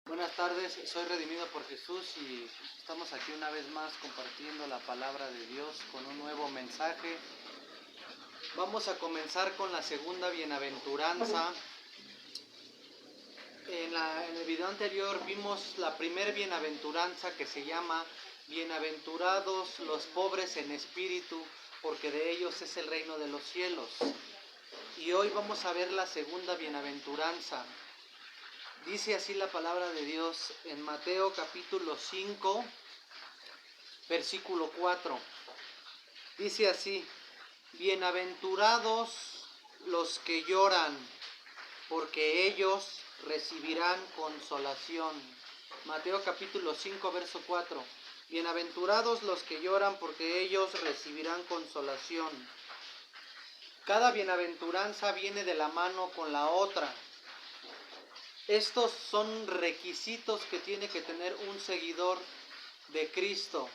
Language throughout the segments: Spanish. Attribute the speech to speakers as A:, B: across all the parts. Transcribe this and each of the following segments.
A: Buenas tardes, soy Redimido por Jesús y estamos aquí una vez más compartiendo la palabra de Dios con un nuevo mensaje. Vamos a comenzar con la segunda bienaventuranza. En el video anterior vimos la primera bienaventuranza que se llama Bienaventurados los pobres en espíritu, porque de ellos es el reino de los cielos. Y hoy vamos a ver la segunda bienaventuranza. Dice así la palabra de Dios en Mateo capítulo 5, versículo 4. Dice así: bienaventurados los que lloran, porque ellos recibirán consolación. Mateo capítulo 5, verso 4. Bienaventurados los que lloran, porque ellos recibirán consolación. Cada bienaventuranza viene de la mano con la otra. Estos son requisitos que tiene que tener un seguidor de Cristo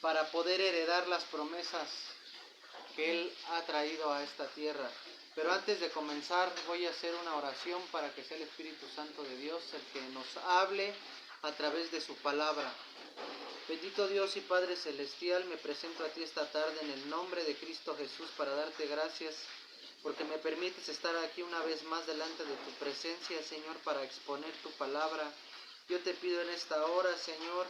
A: para poder heredar las promesas que Él ha traído a esta tierra. Pero antes de comenzar voy a hacer una oración para que sea el Espíritu Santo de Dios el que nos hable a través de su palabra. Bendito Dios y Padre Celestial, me presento a ti esta tarde en el nombre de Cristo Jesús para darte gracias porque me permites estar aquí una vez más delante de tu presencia, Señor, para exponer tu palabra. Yo te pido en esta hora, Señor,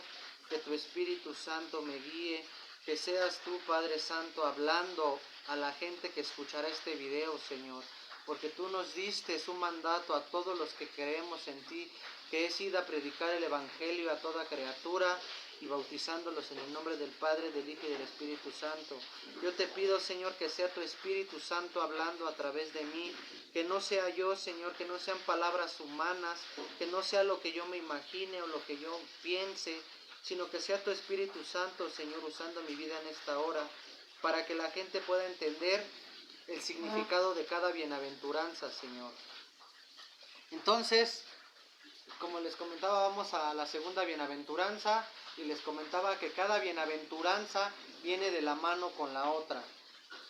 A: que tu Espíritu Santo me guíe, que seas tú, Padre Santo, hablando a la gente que escuchará este video, Señor, porque tú nos diste un mandato a todos los que creemos en ti, que es ir a predicar el Evangelio a toda criatura y bautizándolos en el nombre del Padre, del Hijo y del Espíritu Santo. Yo te pido, Señor, que sea tu Espíritu Santo hablando a través de mí, que no sea yo, Señor, que no sean palabras humanas, que no sea lo que yo me imagine o lo que yo piense, sino que sea tu Espíritu Santo, Señor, usando mi vida en esta hora, para que la gente pueda entender el significado de cada bienaventuranza, Señor. Entonces, como les comentaba, vamos a la segunda bienaventuranza y les comentaba que cada bienaventuranza viene de la mano con la otra.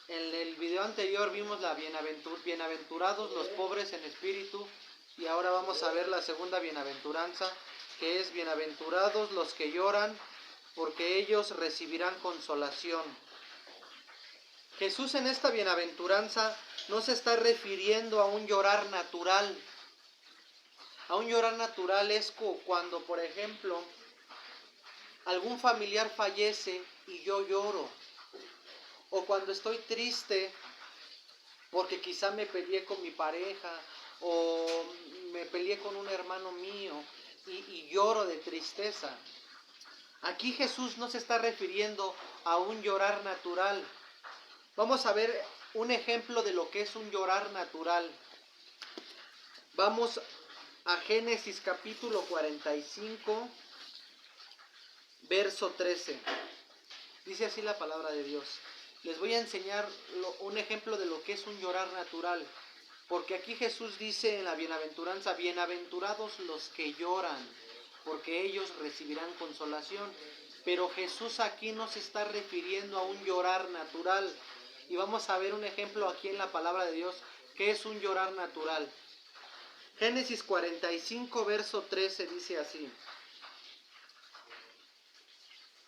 A: En el video anterior vimos la bienaventurados los pobres en espíritu, y ahora vamos a ver la segunda bienaventuranza, que es bienaventurados los que lloran, porque ellos recibirán consolación. Jesús en esta bienaventuranza no se está refiriendo a un llorar natural. A un llorar natural es cuando, por ejemplo, algún familiar fallece y yo lloro. O cuando estoy triste porque quizá me peleé con mi pareja o me peleé con un hermano mío y lloro de tristeza. Aquí Jesús no se está refiriendo a un llorar natural. Vamos a ver un ejemplo de lo que es un llorar natural. Vamos a Génesis capítulo 45, verso 13. Dice así la palabra de Dios. Les voy a enseñar un ejemplo de lo que es un llorar natural. Porque aquí Jesús dice en la bienaventuranza: bienaventurados los que lloran, porque ellos recibirán consolación. Pero Jesús aquí no se está refiriendo a un llorar natural. Y vamos a ver un ejemplo aquí en la palabra de Dios, que es un llorar natural. Génesis 45, verso 13 dice así: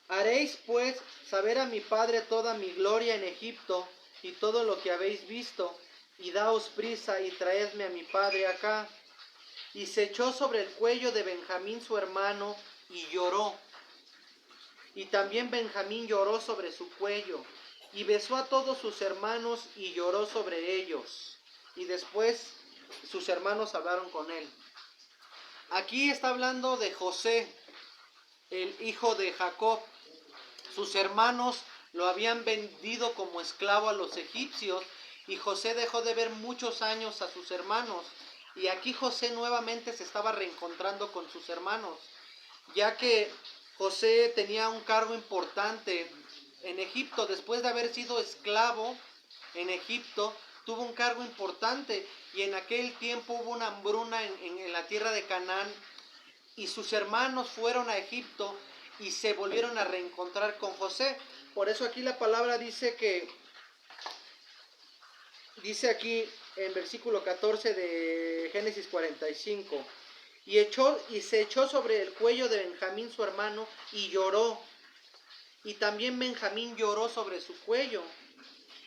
A: haréis pues saber a mi padre toda mi gloria en Egipto y todo lo que habéis visto, y daos prisa y traedme a mi padre acá. Y se echó sobre el cuello de Benjamín su hermano y lloró. Y también Benjamín lloró sobre su cuello, y besó a todos sus hermanos y lloró sobre ellos. Y después sus hermanos hablaron con él. Aquí está hablando de José, el hijo de Jacob. Sus hermanos lo habían vendido como esclavo a los egipcios y José dejó de ver muchos años a sus hermanos. Y aquí José nuevamente se estaba reencontrando con sus hermanos, ya que José tenía un cargo importante en Egipto. Después de haber sido esclavo en Egipto, tuvo un cargo importante, y en aquel tiempo hubo una hambruna en la tierra de Canaán, y sus hermanos fueron a Egipto y se volvieron a reencontrar con José. Por eso aquí la palabra dice aquí en versículo 14 de Génesis 45: y se echó sobre el cuello de Benjamín su hermano y lloró. Y también Benjamín lloró sobre su cuello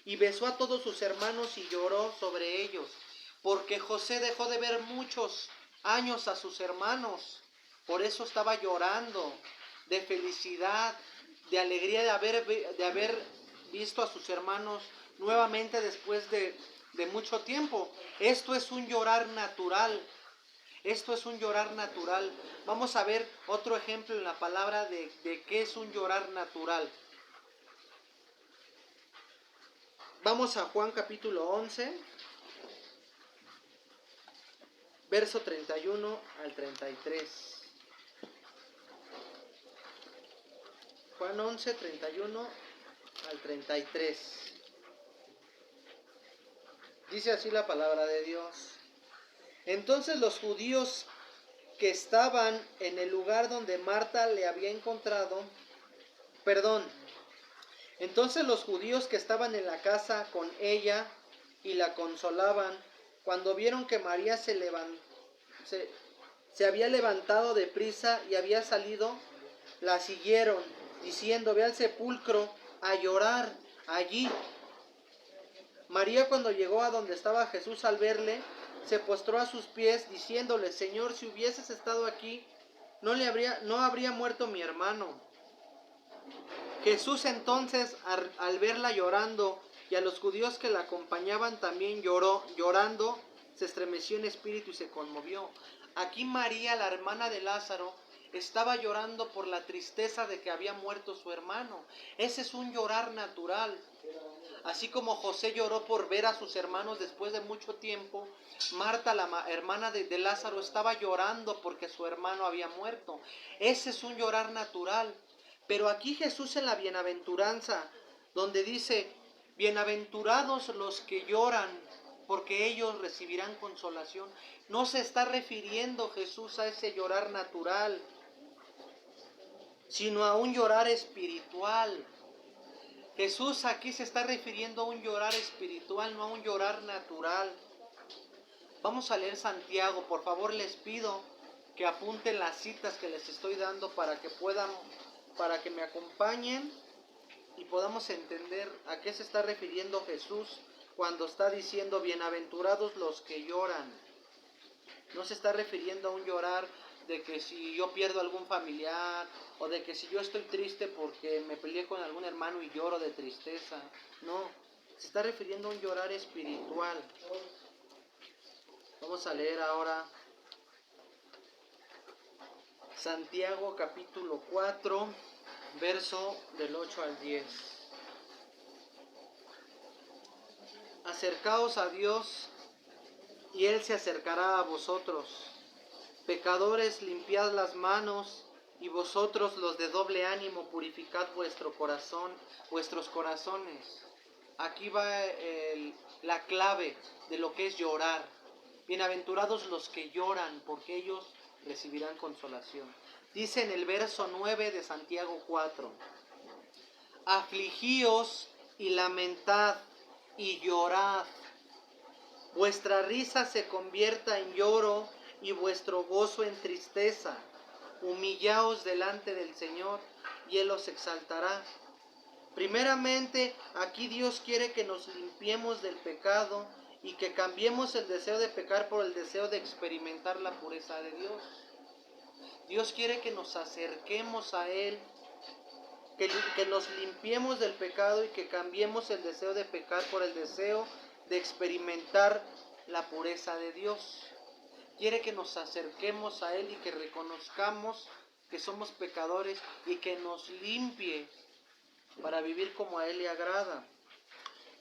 A: y besó a todos sus hermanos y lloró sobre ellos, porque José dejó de ver muchos años a sus hermanos. Por eso estaba llorando de felicidad, de alegría de haber visto a sus hermanos nuevamente después de mucho tiempo. Esto es un llorar natural. Esto es un llorar natural. Vamos a ver otro ejemplo en la palabra de qué es un llorar natural. Vamos a Juan capítulo 11, verso 31 al 33. Juan 11, 31 al 33. Dice así la palabra de Dios. Entonces los judíos que estaban en el lugar donde Marta le había encontrado, entonces los judíos que estaban en la casa con ella y la consolaban, cuando vieron que María se había levantado de prisa y había salido, la siguieron, diciendo: ve al sepulcro a llorar allí. María, cuando llegó a donde estaba Jesús, al verle, se postró a sus pies, diciéndole: Señor, si hubieses estado aquí, no habría muerto mi hermano. Jesús entonces, al verla llorando, y a los judíos que la acompañaban también llorando, se estremeció en espíritu y se conmovió. Aquí María, la hermana de Lázaro, estaba llorando por la tristeza de que había muerto su hermano. Ese es un llorar natural. Así como José lloró por ver a sus hermanos después de mucho tiempo, Marta, la hermana de Lázaro, estaba llorando porque su hermano había muerto. Ese es un llorar natural. Pero aquí Jesús, en la bienaventuranza, donde dice: bienaventurados los que lloran, porque ellos recibirán consolación, no se está refiriendo Jesús a ese llorar natural, sino a un llorar espiritual. Jesús aquí se está refiriendo a un llorar espiritual, no a un llorar natural. Vamos a leer Santiago. Por favor, les pido que apunten las citas que les estoy dando para que me acompañen y podamos entender a qué se está refiriendo Jesús cuando está diciendo: bienaventurados los que lloran. No se está refiriendo a un llorar de que si yo pierdo algún familiar, o de que si yo estoy triste porque me peleé con algún hermano y lloro de tristeza. No, se está refiriendo a un llorar espiritual. Vamos a leer ahora Santiago capítulo 4, verso del 8 al 10. Acercaos a Dios y Él se acercará a vosotros. Pecadores, limpiad las manos, y vosotros los de doble ánimo, purificad vuestros corazones. Aquí va la clave de lo que es llorar. Bienaventurados los que lloran, porque ellos recibirán consolación. Dice en el verso 9 de Santiago 4: afligíos y lamentad y llorad. Vuestra risa se convierta en lloro y vuestro gozo en tristeza. Humillaos delante del Señor y Él os exaltará. Primeramente, aquí Dios quiere que nos limpiemos del pecado y que cambiemos el deseo de pecar por el deseo de experimentar la pureza de Dios. Dios quiere que nos acerquemos a Él, que nos limpiemos del pecado y que cambiemos el deseo de pecar por el deseo de experimentar la pureza de Dios. Quiere que nos acerquemos a Él y que reconozcamos que somos pecadores y que nos limpie para vivir como a Él le agrada.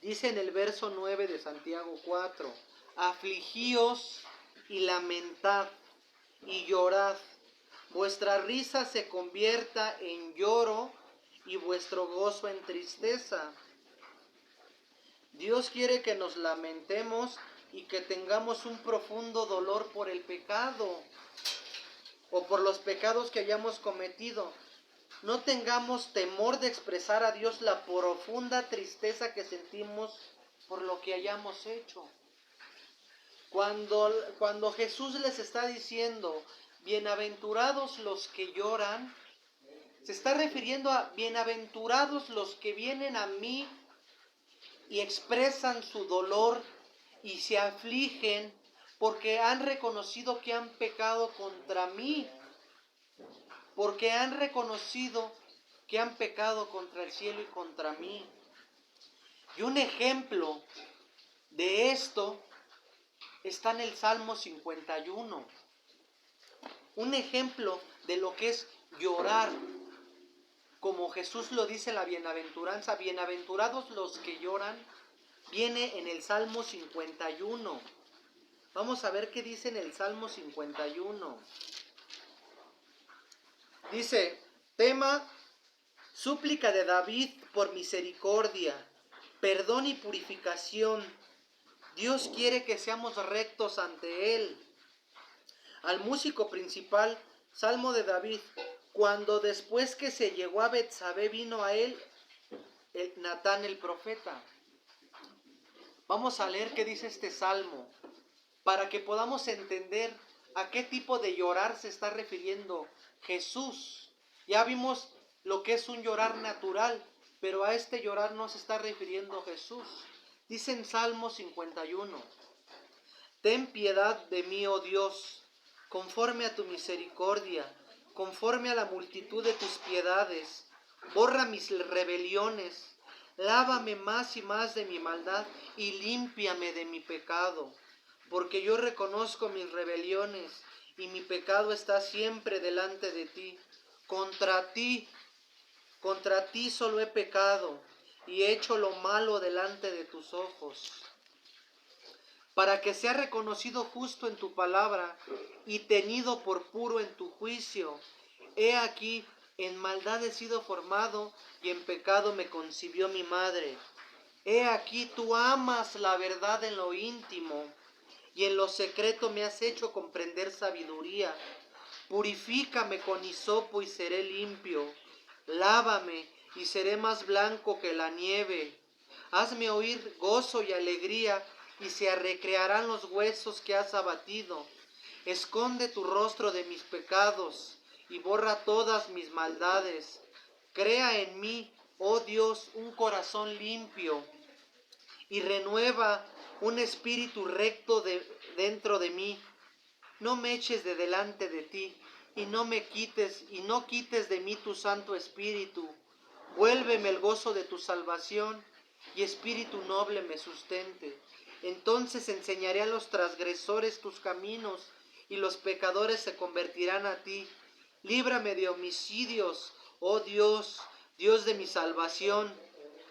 A: Dice en el verso 9 de Santiago 4: afligíos y lamentad y llorad. Vuestra risa se convierta en lloro y vuestro gozo en tristeza. Dios quiere que nos lamentemos y que tengamos un profundo dolor por el pecado o por los pecados que hayamos cometido. No tengamos temor de expresar a Dios la profunda tristeza que sentimos por lo que hayamos hecho. Cuando Jesús les está diciendo: bienaventurados los que lloran, se está refiriendo a bienaventurados los que vienen a mí y expresan su dolor y se afligen porque han reconocido que han pecado contra mí, porque han reconocido que han pecado contra el cielo y contra mí. Y un ejemplo de esto está en el Salmo 51. Un ejemplo de lo que es llorar, como Jesús lo dice en la bienaventuranza, bienaventurados los que lloran, viene en el Salmo 51. Vamos a ver qué dice en el Salmo 51. Dice, tema, súplica de David por misericordia, perdón y purificación. Dios quiere que seamos rectos ante Él. Al músico principal, Salmo de David, cuando después que se llegó a Betsabé vino a él Natán el profeta. Vamos a leer qué dice este salmo, para que podamos entender a qué tipo de llorar se está refiriendo Jesús. Ya vimos lo que es un llorar natural, pero a este llorar no se está refiriendo Jesús. Dice en Salmo 51, ten piedad de mí, oh Dios, conforme a tu misericordia, conforme a la multitud de tus piedades. Borra mis rebeliones, lávame más y más de mi maldad y límpiame de mi pecado. Porque yo reconozco mis rebeliones y mi pecado está siempre delante de ti. Contra ti solo he pecado y he hecho lo malo delante de tus ojos. Para que sea reconocido justo en tu palabra y tenido por puro en tu juicio. He aquí, en maldad he sido formado y en pecado me concibió mi madre. He aquí, tú amas la verdad en lo íntimo y en lo secreto me has hecho comprender sabiduría. Purifícame con hisopo y seré limpio. Lávame y seré más blanco que la nieve. Hazme oír gozo y alegría y se recrearán los huesos que has abatido. Esconde tu rostro de mis pecados y borra todas mis maldades. Crea en mí, oh Dios, un corazón limpio y renueva un espíritu recto dentro de mí. No me eches de delante de ti y no quites de mí tu Santo Espíritu. Vuélveme el gozo de tu salvación y espíritu noble me sustente. Entonces enseñaré a los transgresores tus caminos y los pecadores se convertirán a ti. Líbrame de homicidios, oh Dios, Dios de mi salvación.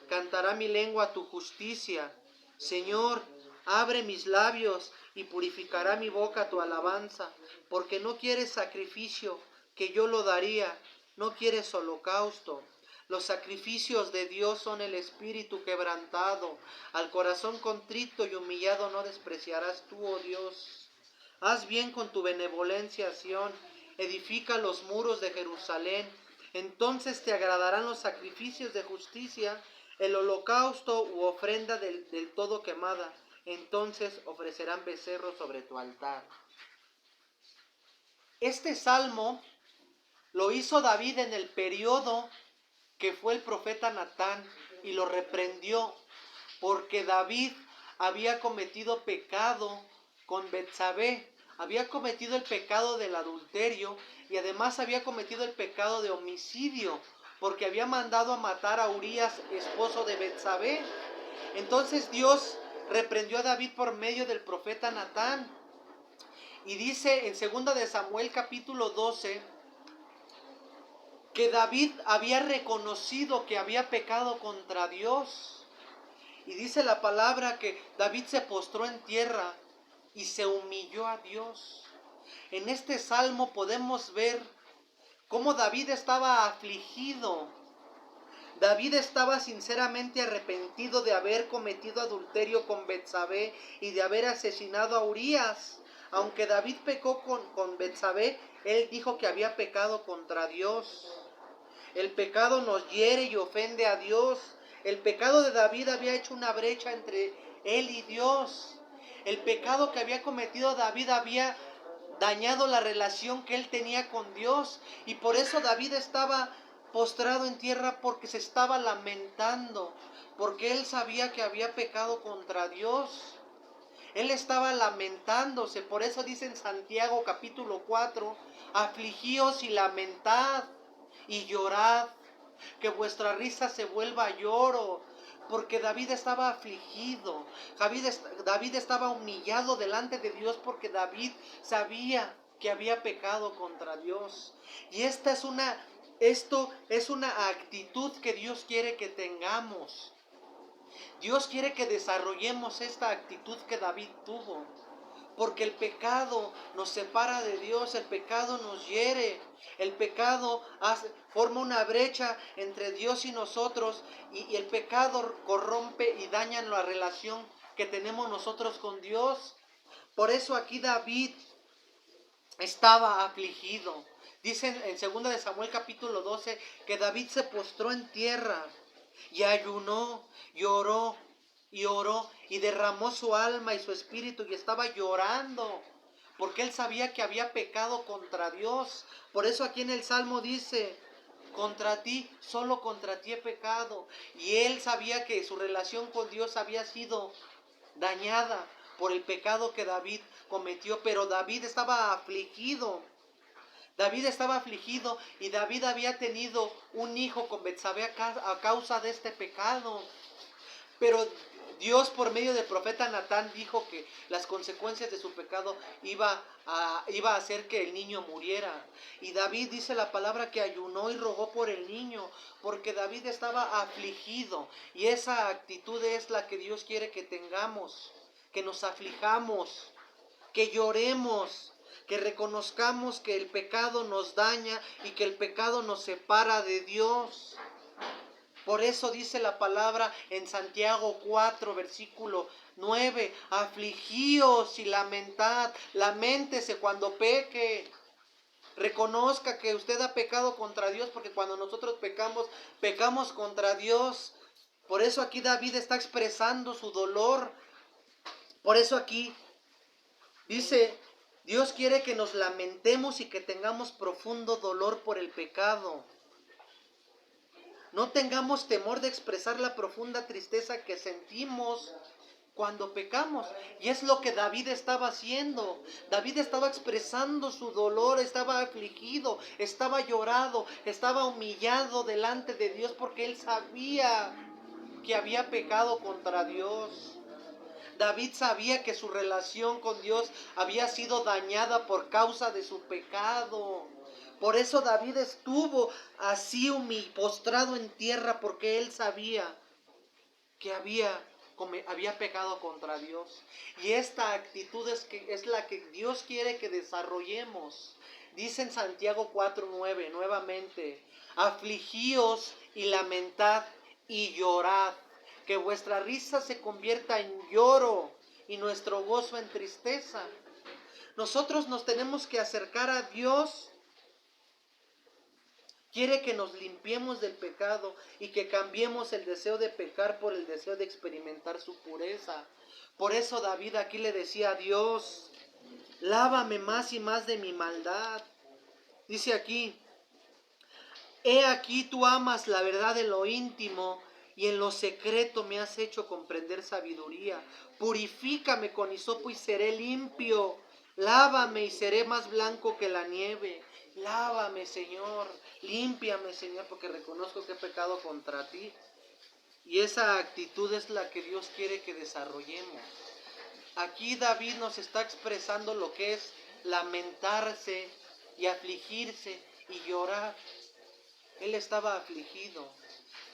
A: Cantará mi lengua tu justicia. Señor, abre mis labios y purificará mi boca tu alabanza, porque no quieres sacrificio, que yo lo daría, no quieres holocausto. Los sacrificios de Dios son el espíritu quebrantado, al corazón contrito y humillado no despreciarás tú, oh Dios. Haz bien con tu benevolencia, Sión, edifica los muros de Jerusalén, entonces te agradarán los sacrificios de justicia, el holocausto u ofrenda del todo quemada, entonces ofrecerán becerros sobre tu altar. Este salmo lo hizo David en el periodo que fue el profeta Natán y lo reprendió porque David había cometido pecado con Betsabé, había cometido el pecado del adulterio y además había cometido el pecado de homicidio porque había mandado a matar a Urías, esposo de Betsabé. Entonces Dios reprendió a David por medio del profeta Natán. Y dice en 2 de Samuel capítulo 12 que David había reconocido que había pecado contra Dios. Y dice la palabra que David se postró en tierra y se humilló a Dios. En este salmo podemos ver cómo David estaba afligido. David estaba sinceramente arrepentido de haber cometido adulterio con Betsabé y de haber asesinado a Urías. Aunque David pecó con Betsabé, él dijo que había pecado contra Dios. El pecado nos hiere y ofende a Dios. El pecado de David había hecho una brecha entre él y Dios. El pecado que había cometido David había dañado la relación que él tenía con Dios. Y por eso David estaba postrado en tierra, porque se estaba lamentando, porque él sabía que había pecado contra Dios. Él estaba lamentándose. Por eso dice en Santiago capítulo 4, afligíos y lamentad y llorad, que vuestra risa se vuelva lloro. Porque David estaba afligido, David estaba humillado delante de Dios, porque David sabía que había pecado contra Dios. Y esto es una actitud que Dios quiere que tengamos. Dios quiere que desarrollemos esta actitud que David tuvo, porque el pecado nos separa de Dios, el pecado nos hiere, el pecado forma una brecha entre Dios y nosotros, y el pecado corrompe y daña la relación que tenemos nosotros con Dios. Por eso aquí David estaba afligido. Dice en 2 de Samuel capítulo 12 que David se postró en tierra y ayunó, lloró y oró y derramó su alma y su espíritu, y estaba llorando porque él sabía que había pecado contra Dios. Por eso aquí en el Salmo dice: contra ti, solo contra ti he pecado. Y él sabía que su relación con Dios había sido dañada por el pecado que David cometió. Pero David estaba afligido. David estaba afligido, y David había tenido un hijo con Betsabé a causa de este pecado. Pero Dios, por medio del profeta Natán, dijo que las consecuencias de su pecado iba a hacer que el niño muriera. Y David, dice la palabra, que ayunó y rogó por el niño, porque David estaba afligido. Y esa actitud es la que Dios quiere que tengamos, que nos aflijamos, que lloremos, que reconozcamos que el pecado nos daña y que el pecado nos separa de Dios. Por eso dice la palabra en Santiago 4, versículo 9, afligíos y lamentad. Laméntese cuando peque. Reconozca que usted ha pecado contra Dios, porque cuando nosotros pecamos contra Dios. Por eso aquí David está expresando su dolor. Por eso aquí dice: Dios quiere que nos lamentemos y que tengamos profundo dolor por el pecado. No tengamos temor de expresar la profunda tristeza que sentimos cuando pecamos. Y es lo que David estaba haciendo. David estaba expresando su dolor, estaba afligido, estaba llorado, estaba humillado delante de Dios, porque él sabía que había pecado contra Dios. David sabía que su relación con Dios había sido dañada por causa de su pecado. Por eso David estuvo así postrado en tierra, porque él sabía que había pecado contra Dios. Y esta actitud es la que Dios quiere que desarrollemos. Dice en Santiago 4:9 nuevamente: afligíos y lamentad y llorad, que vuestra risa se convierta en lloro y nuestro gozo en tristeza. Nosotros nos tenemos que acercar a Dios. Quiere que nos limpiemos del pecado y que cambiemos el deseo de pecar por el deseo de experimentar su pureza. Por eso David aquí le decía a Dios: lávame más y más de mi maldad. Dice aquí: he aquí tú amas la verdad en lo íntimo, y en lo secreto me has hecho comprender sabiduría. Purifícame con hisopo y seré limpio. Lávame y seré más blanco que la nieve. Lávame, Señor. Límpiame, Señor, porque reconozco que he pecado contra ti. Y esa actitud es la que Dios quiere que desarrollemos. Aquí David nos está expresando lo que es lamentarse y afligirse y llorar. Él estaba afligido.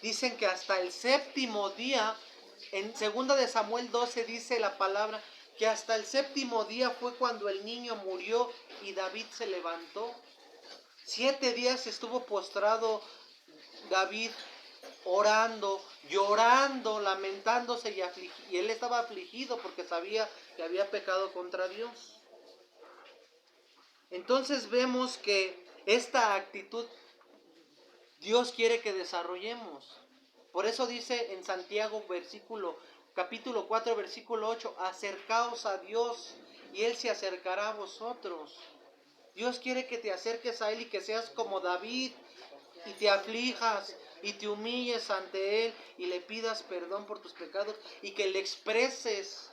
A: Dicen que hasta el séptimo día, en 2 de Samuel 12 dice la palabra, que hasta el séptimo día fue cuando el niño murió y David se levantó. 7 días estuvo postrado David, orando, llorando, lamentándose, y él estaba afligido porque sabía que había pecado contra Dios. Entonces vemos que esta actitud Dios quiere que desarrollemos. Por eso dice en Santiago capítulo 4, versículo 8, acercaos a Dios y Él se acercará a vosotros. Dios quiere que te acerques a Él y que seas como David y te aflijas y te humilles ante Él y le pidas perdón por tus pecados y que le expreses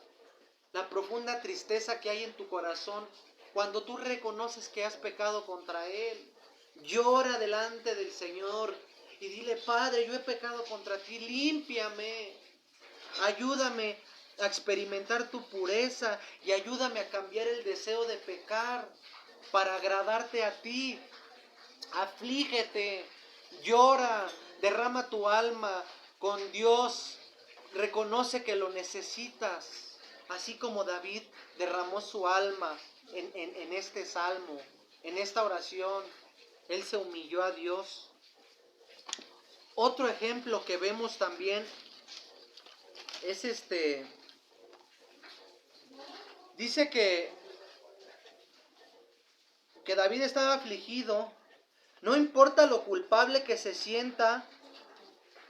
A: la profunda tristeza que hay en tu corazón cuando tú reconoces que has pecado contra Él. Llora delante del Señor y dile: Padre, yo he pecado contra ti, límpiame, ayúdame a experimentar tu pureza y ayúdame a cambiar el deseo de pecar para agradarte a ti. Aflígete, llora, derrama tu alma con Dios, reconoce que lo necesitas, así como David derramó su alma en este salmo, en esta oración. Él se humilló a Dios. Otro ejemplo que vemos también es dice que David estaba afligido. No importa lo culpable que se sienta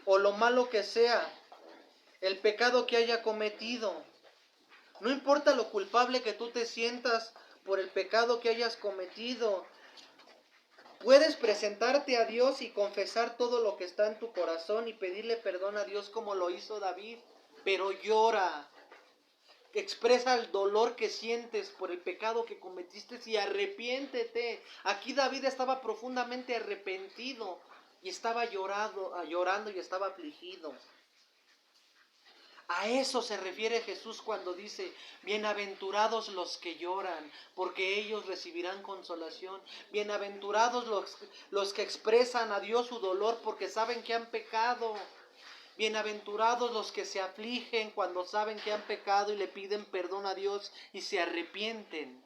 A: o lo malo que sea, el pecado que haya cometido. No importa lo culpable que tú te sientas por el pecado que hayas cometido. Puedes presentarte a Dios y confesar todo lo que está en tu corazón y pedirle perdón a Dios como lo hizo David. Pero llora. Expresa el dolor que sientes por el pecado que cometiste y arrepiéntete. Aquí David estaba profundamente arrepentido y estaba llorando y estaba afligido. A eso se refiere Jesús cuando dice: bienaventurados los que lloran, porque ellos recibirán consolación. Bienaventurados los que expresan a Dios su dolor, porque saben que han pecado. Bienaventurados los que se afligen cuando saben que han pecado y le piden perdón a Dios y se arrepienten.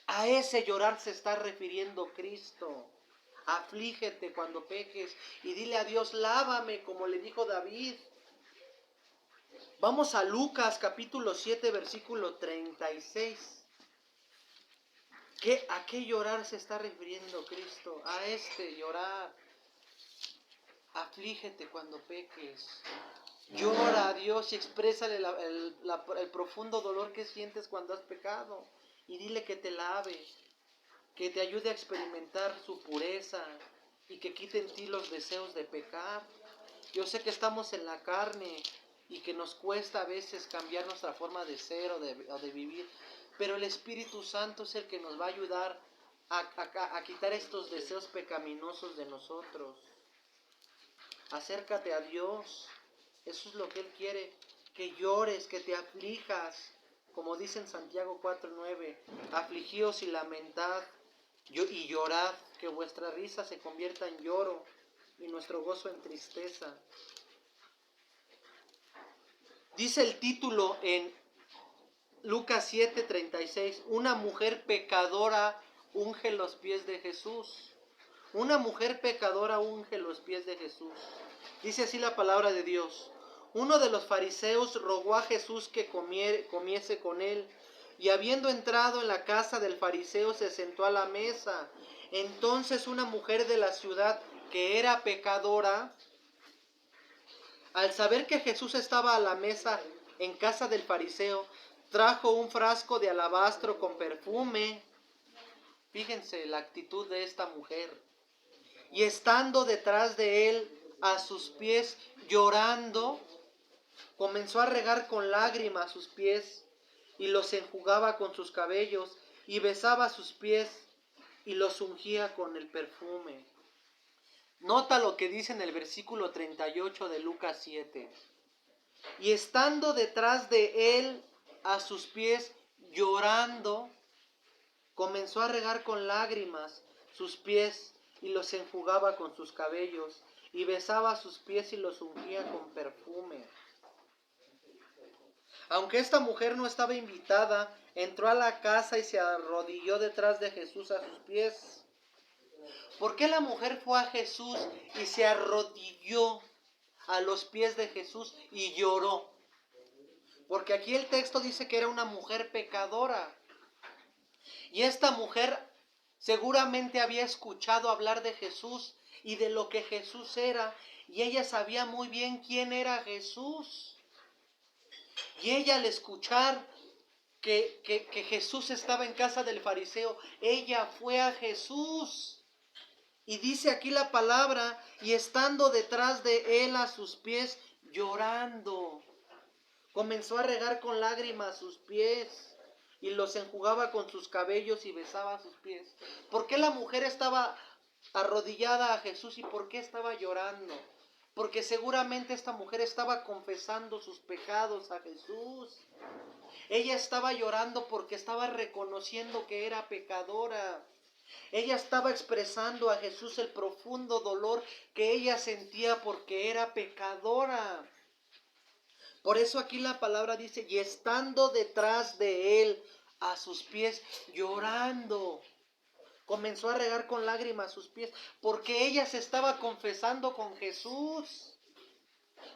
A: A ese llorar se está refiriendo Cristo. Aflígete cuando peques y dile a Dios: lávame, como le dijo David. Vamos a Lucas capítulo 7, versículo 36. ¿A qué llorar se está refiriendo Cristo? A llorar. Aflígete cuando peques. Llora a Dios y exprésale el profundo dolor que sientes cuando has pecado. Y dile que te lave, que te ayude a experimentar su pureza y que quite en ti los deseos de pecar. Yo sé que estamos en la carne y que nos cuesta a veces cambiar nuestra forma de ser o de vivir, pero el Espíritu Santo es el que nos va a ayudar a quitar estos deseos pecaminosos de nosotros. Acércate a Dios, eso es lo que Él quiere, que llores, que te aflijas, como dice en Santiago 4:9, afligíos y lamentad y llorad, que vuestra risa se convierta en lloro y nuestro gozo en tristeza. Dice el título en Lucas 7:36, una mujer pecadora unge los pies de Jesús. Una mujer pecadora unge los pies de Jesús. Dice así la palabra de Dios. Uno de los fariseos rogó a Jesús que comiese con él, y habiendo entrado en la casa del fariseo se sentó a la mesa. Entonces una mujer de la ciudad que era pecadora, al saber que Jesús estaba a la mesa en casa del fariseo, trajo un frasco de alabastro con perfume. Fíjense la actitud de esta mujer. Y estando detrás de él, a sus pies, llorando, comenzó a regar con lágrimas sus pies y los enjugaba con sus cabellos y besaba sus pies y los ungía con el perfume. Nota lo que dice en el versículo 38 de Lucas 7. Y estando detrás de él, a sus pies, llorando, comenzó a regar con lágrimas sus pies y los enjugaba con sus cabellos y besaba sus pies y los ungía con perfume. Aunque esta mujer no estaba invitada, entró a la casa y se arrodilló detrás de Jesús a sus pies. ¿Por qué la mujer fue a Jesús y se arrodilló a los pies de Jesús y lloró? Porque aquí el texto dice que era una mujer pecadora. Y esta mujer seguramente había escuchado hablar de Jesús y de lo que Jesús era. Y ella sabía muy bien quién era Jesús. Y ella al escuchar que Jesús estaba en casa del fariseo, ella fue a Jesús. Y dice aquí la palabra, y estando detrás de él a sus pies, llorando, comenzó a regar con lágrimas sus pies y los enjugaba con sus cabellos y besaba sus pies. ¿Por qué la mujer estaba arrodillada a Jesús y por qué estaba llorando? Porque seguramente esta mujer estaba confesando sus pecados a Jesús. Ella estaba llorando porque estaba reconociendo que era pecadora. Ella estaba expresando a Jesús el profundo dolor que ella sentía porque era pecadora. Por eso aquí la palabra dice, y estando detrás de él, a sus pies, llorando, comenzó a regar con lágrimas sus pies, porque ella se estaba confesando con Jesús.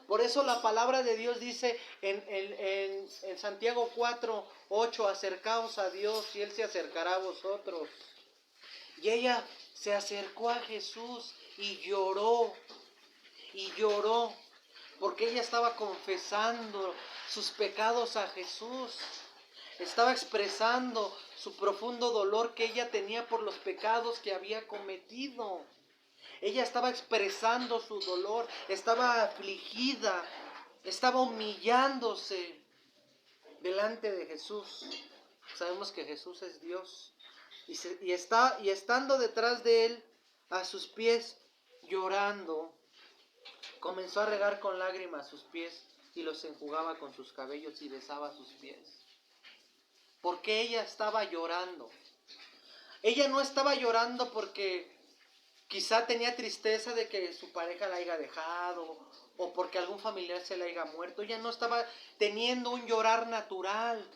A: Por eso la palabra de Dios dice en Santiago 4:8, acercaos a Dios y Él se acercará a vosotros. Y ella se acercó a Jesús y lloró, porque ella estaba confesando sus pecados a Jesús. Estaba expresando su profundo dolor que ella tenía por los pecados que había cometido. Ella estaba expresando su dolor, estaba afligida, estaba humillándose delante de Jesús. Sabemos que Jesús es Dios. Y estando detrás de él, a sus pies, llorando, comenzó a regar con lágrimas sus pies y los enjugaba con sus cabellos y besaba sus pies. Porque ella estaba llorando. Ella no estaba llorando porque quizá tenía tristeza de que su pareja la haya dejado o porque algún familiar se le haya muerto. Ella no estaba teniendo un llorar natural.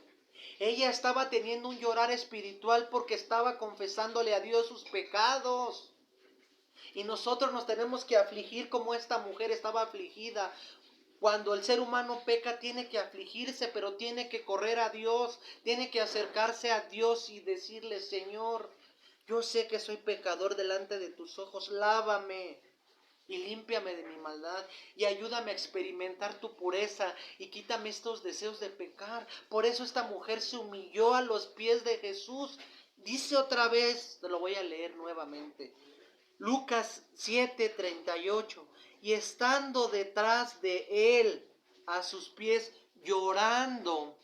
A: Ella estaba teniendo un llorar espiritual porque estaba confesándole a Dios sus pecados. Y nosotros nos tenemos que afligir como esta mujer estaba afligida. Cuando el ser humano peca tiene que afligirse, pero tiene que correr a Dios, tiene que acercarse a Dios y decirle, Señor, yo sé que soy pecador delante de tus ojos, lávame y límpiame de mi maldad y ayúdame a experimentar tu pureza y quítame estos deseos de pecar. Por eso esta mujer se humilló a los pies de Jesús. Dice otra vez, te lo voy a leer nuevamente, Lucas 7:38, y estando detrás de él a sus pies llorando,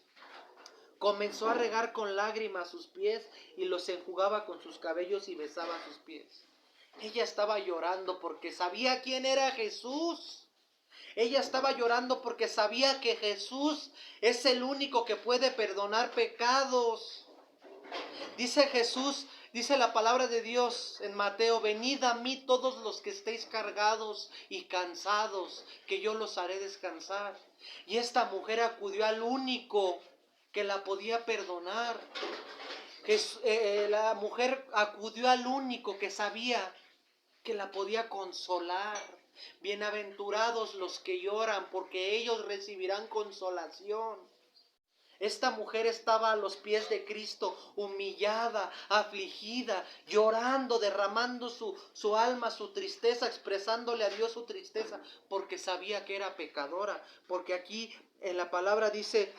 A: comenzó a regar con lágrimas sus pies y los enjugaba con sus cabellos y besaba sus pies. Ella estaba llorando porque sabía quién era Jesús. Ella estaba llorando porque sabía que Jesús es el único que puede perdonar pecados. Dice Jesús, dice la palabra de Dios en Mateo, venid a mí todos los que estéis cargados y cansados, que yo los haré descansar. Y esta mujer acudió al único que la podía perdonar. La mujer acudió al único que sabía que la podía consolar. Bienaventurados los que lloran, porque ellos recibirán consolación. Esta mujer estaba a los pies de Cristo, humillada, afligida, llorando, derramando su alma, su tristeza, expresándole a Dios su tristeza, porque sabía que era pecadora. Porque aquí en la palabra dice,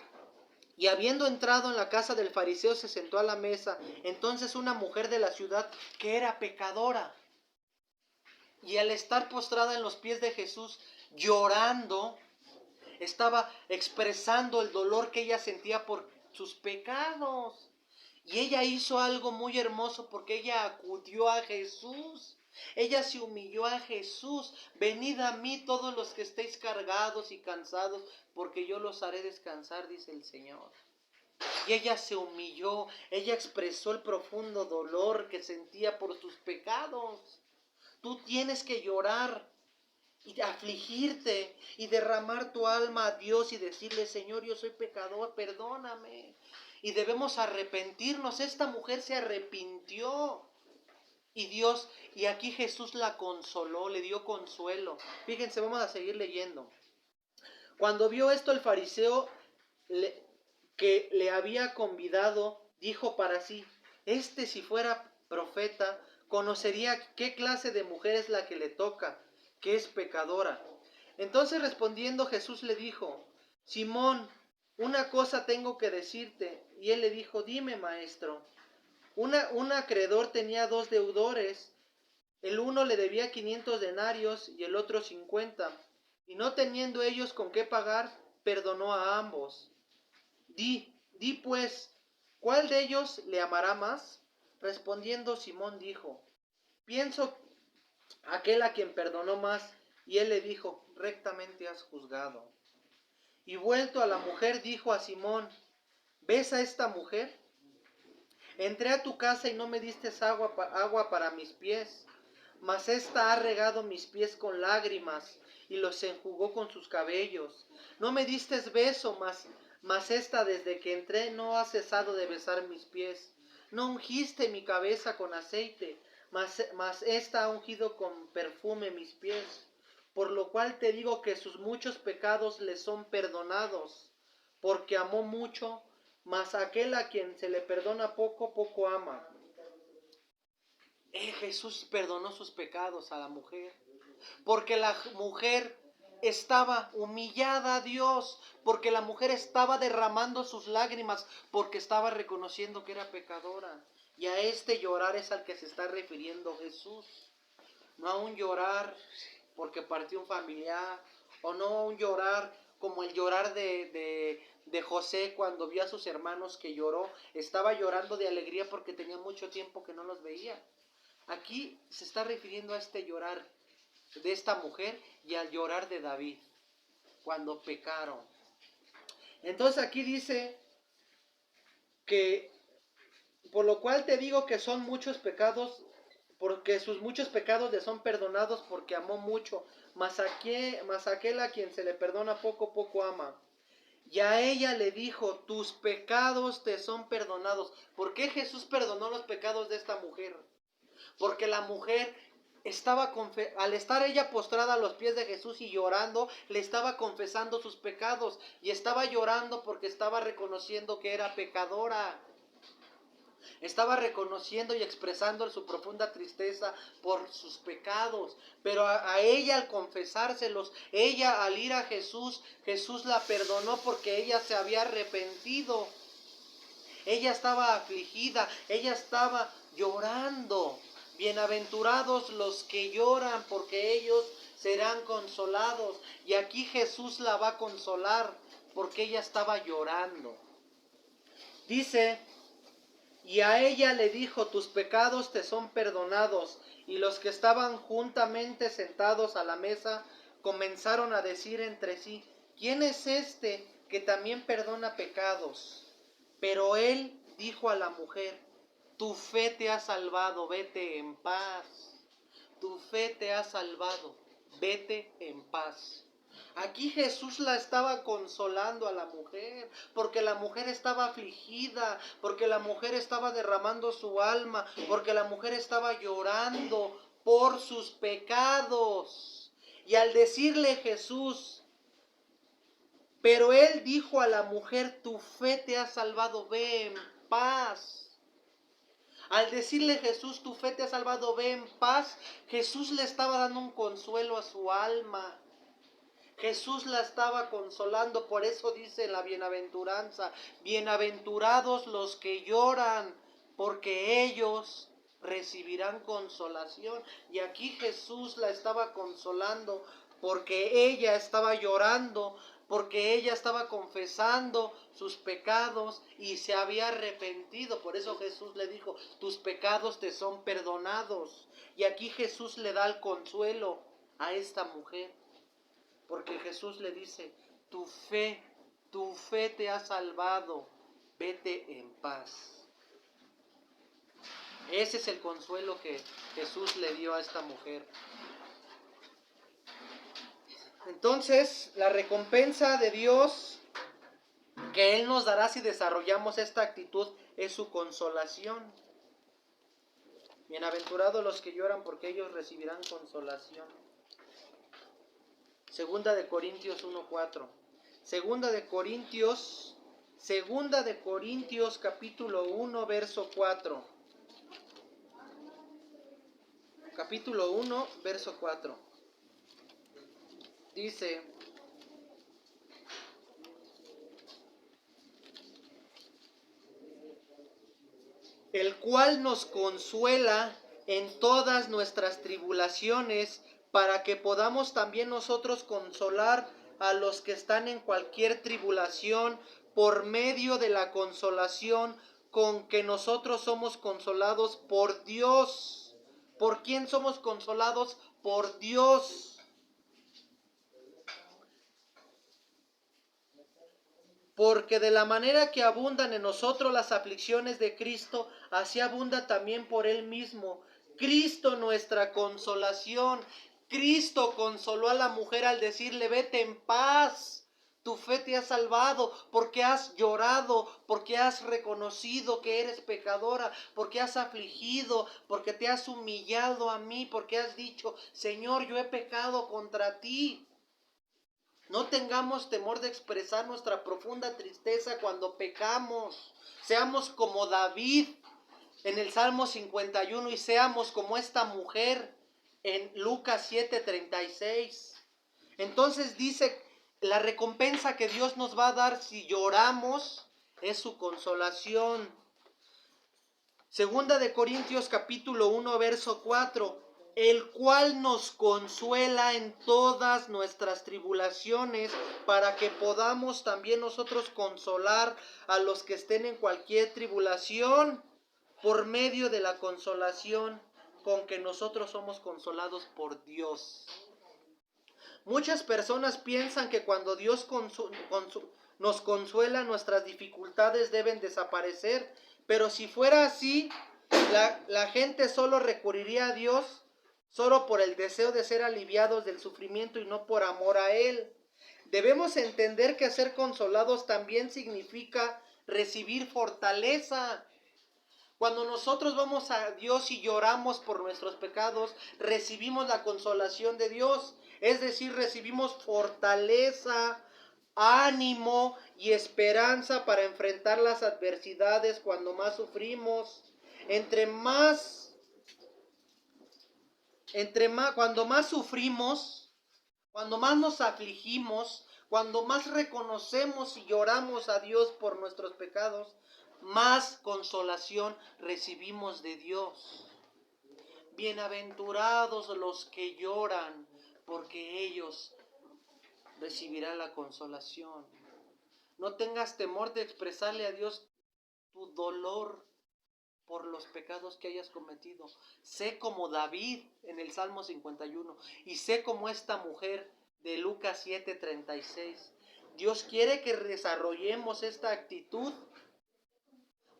A: y habiendo entrado en la casa del fariseo se sentó a la mesa. Entonces una mujer de la ciudad que era pecadora, y al estar postrada en los pies de Jesús, llorando, estaba expresando el dolor que ella sentía por sus pecados. Y ella hizo algo muy hermoso porque ella acudió a Jesús. Ella se humilló a Jesús. Venid a mí todos los que estéis cargados y cansados, porque yo los haré descansar, dice el Señor. Y ella se humilló, ella expresó el profundo dolor que sentía por sus pecados. Tú tienes que llorar y afligirte y derramar tu alma a Dios y decirle, Señor, yo soy pecador, perdóname. Y debemos arrepentirnos. Esta mujer se arrepintió. Y aquí Jesús la consoló, le dio consuelo. Fíjense, vamos a seguir leyendo. Cuando vio esto el fariseo que le había convidado, dijo para sí, si fuera profeta, conocería qué clase de mujer es la que le toca, que es pecadora. Entonces respondiendo Jesús le dijo, Simón, una cosa tengo que decirte. Y él le dijo, dime, maestro. Un acreedor tenía 2 deudores. El uno le debía 500 denarios y el otro 50. Y no teniendo ellos con qué pagar, perdonó a ambos. Di pues, ¿cuál de ellos le amará más? Respondiendo Simón dijo, pienso aquel a quien perdonó más. Y él le dijo, rectamente has juzgado. Y vuelto a la mujer dijo a Simón, ¿ves a esta mujer? Entré a tu casa y no me diste agua para mis pies, mas ésta ha regado mis pies con lágrimas y los enjugó con sus cabellos. No me diste beso, mas ésta desde que entré no ha cesado de besar mis pies. No ungiste mi cabeza con aceite, mas ésta ha ungido con perfume mis pies. Por lo cual te digo que sus muchos pecados le son perdonados, porque amó mucho, mas aquel a quien se le perdona poco, poco ama. Jesús perdonó sus pecados a la mujer, porque la mujer estaba humillada a Dios, porque la mujer estaba derramando sus lágrimas, porque estaba reconociendo que era pecadora. Y a este llorar es al que se está refiriendo Jesús. No a un llorar porque partió un familiar, o no a un llorar como el llorar de José cuando vio a sus hermanos que lloró. Estaba llorando de alegría porque tenía mucho tiempo que no los veía. Aquí se está refiriendo a este llorar de esta mujer y al llorar de David cuando pecaron. Entonces aquí dice que por lo cual te digo que son muchos pecados, porque sus muchos pecados le son perdonados porque amó mucho, mas aquel a quien se le perdona poco, poco ama. Y a ella le dijo, tus pecados te son perdonados. ¿Por qué Jesús perdonó los pecados de esta mujer? Porque la mujer al estar ella postrada a los pies de Jesús y llorando, le estaba confesando sus pecados. Y estaba llorando porque estaba reconociendo que era pecadora. Estaba reconociendo y expresando su profunda tristeza por sus pecados. Pero a ella al confesárselos, ella al ir a Jesús, Jesús la perdonó porque ella se había arrepentido. Ella estaba afligida, ella estaba llorando. Bienaventurados los que lloran, porque ellos serán consolados. Y aquí Jesús la va a consolar, porque ella estaba llorando. Dice, y a ella le dijo, tus pecados te son perdonados. Y los que estaban juntamente sentados a la mesa comenzaron a decir entre sí, ¿quién es este que también perdona pecados? Pero él dijo a la mujer, tu fe te ha salvado, vete en paz. Tu fe te ha salvado, vete en paz. Aquí Jesús la estaba consolando a la mujer, porque la mujer estaba afligida, porque la mujer estaba derramando su alma, porque la mujer estaba llorando por sus pecados. Y al decirle Jesús, pero él dijo a la mujer, tu fe te ha salvado, ve en paz. Al decirle Jesús, tu fe te ha salvado, ve en paz, Jesús le estaba dando un consuelo a su alma. Jesús la estaba consolando, por eso dice la bienaventuranza, bienaventurados los que lloran, porque ellos recibirán consolación. Y aquí Jesús la estaba consolando, porque ella estaba llorando, porque ella estaba confesando sus pecados y se había arrepentido. Por eso Jesús le dijo, tus pecados te son perdonados. Y aquí Jesús le da el consuelo a esta mujer. Porque Jesús le dice, tu fe te ha salvado, vete en paz. Ese es el consuelo que Jesús le dio a esta mujer. Entonces, la recompensa de Dios que Él nos dará si desarrollamos esta actitud es su consolación. Bienaventurados los que lloran, porque ellos recibirán consolación. Segunda de Corintios 1:4. Segunda de Corintios capítulo 1 verso 4. Capítulo 1 verso 4. Dice, el cual nos consuela en todas nuestras tribulaciones, para que podamos también nosotros consolar a los que están en cualquier tribulación por medio de la consolación con que nosotros somos consolados por Dios. ¿Por quién somos consolados? Por Dios. Porque de la manera que abundan en nosotros las aflicciones de Cristo, así abunda también por Él mismo. Cristo nuestra consolación. Cristo consoló a la mujer al decirle, vete en paz. Tu fe te ha salvado, porque has llorado, porque has reconocido que eres pecadora, porque has afligido, porque te has humillado a mí, porque has dicho, Señor, yo he pecado contra ti. No tengamos temor de expresar nuestra profunda tristeza cuando pecamos. Seamos como David en el Salmo 51 y seamos como esta mujer en Lucas 7:36. Entonces dice, la recompensa que Dios nos va a dar si lloramos es su consolación. Segunda de Corintios capítulo 1 verso 4. El cual nos consuela en todas nuestras tribulaciones, para que podamos también nosotros consolar a los que estén en cualquier tribulación, por medio de la consolación con que nosotros somos consolados por Dios. Muchas personas piensan que cuando Dios nos consuela, nuestras dificultades deben desaparecer, pero si fuera así, la gente solo recurriría a Dios solo por el deseo de ser aliviados del sufrimiento y no por amor a Él. Debemos entender que ser consolados también significa recibir fortaleza. Cuando nosotros vamos a Dios y lloramos por nuestros pecados, recibimos la consolación de Dios. Es decir, recibimos fortaleza, ánimo y esperanza para enfrentar las adversidades cuando más sufrimos. Cuando más sufrimos, cuando más nos afligimos, cuando más reconocemos y lloramos a Dios por nuestros pecados, más consolación recibimos de Dios. Bienaventurados los que lloran, porque ellos recibirán la consolación. No tengas temor de expresarle a Dios tu dolor por los pecados que hayas cometido. Sé como David en el Salmo 51 y sé como esta mujer de Lucas 7:36. Dios quiere que desarrollemos esta actitud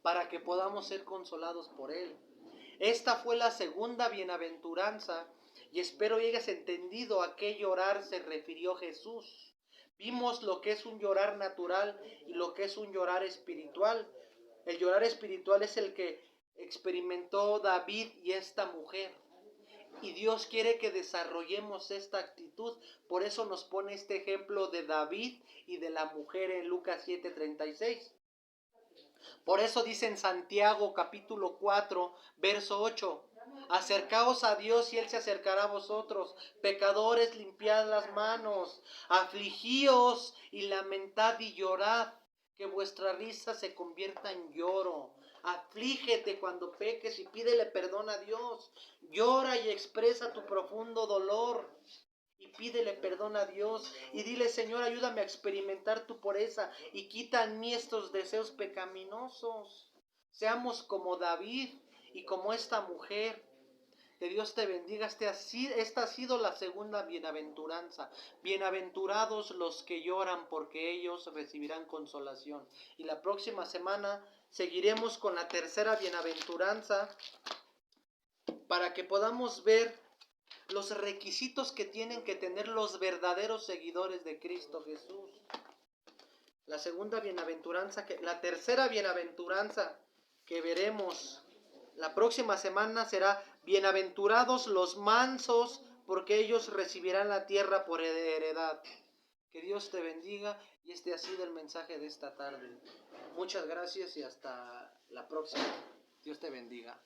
A: para que podamos ser consolados por Él. Esta fue la segunda bienaventuranza y espero hayas entendido a qué llorar se refirió Jesús. Vimos lo que es un llorar natural y lo que es un llorar espiritual. El llorar espiritual es el que experimentó David y esta mujer. Y Dios quiere que desarrollemos esta actitud. Por eso nos pone este ejemplo de David y de la mujer en Lucas 7:36. Por eso dice en Santiago capítulo 4, verso 8. Acercaos a Dios y Él se acercará a vosotros. Pecadores, limpiad las manos. Afligíos y lamentad y llorad. Que vuestra risa se convierta en lloro. Aflígete cuando peques y pídele perdón a Dios. Llora y expresa tu profundo dolor. Y pídele perdón a Dios y dile, Señor, ayúdame a experimentar tu pureza y quita en mí estos deseos pecaminosos. Seamos como David y como esta mujer. Que Dios te bendiga. Esta ha sido la segunda bienaventuranza. Bienaventurados los que lloran, porque ellos recibirán consolación. Y la próxima semana seguiremos con la tercera bienaventuranza para que podamos ver los requisitos que tienen que tener los verdaderos seguidores de Cristo Jesús. La tercera bienaventuranza que veremos la próxima semana será: bienaventurados los mansos, porque ellos recibirán la tierra por heredad. Que Dios te bendiga y este ha sido el mensaje de esta tarde. Muchas gracias y hasta la próxima. Dios te bendiga.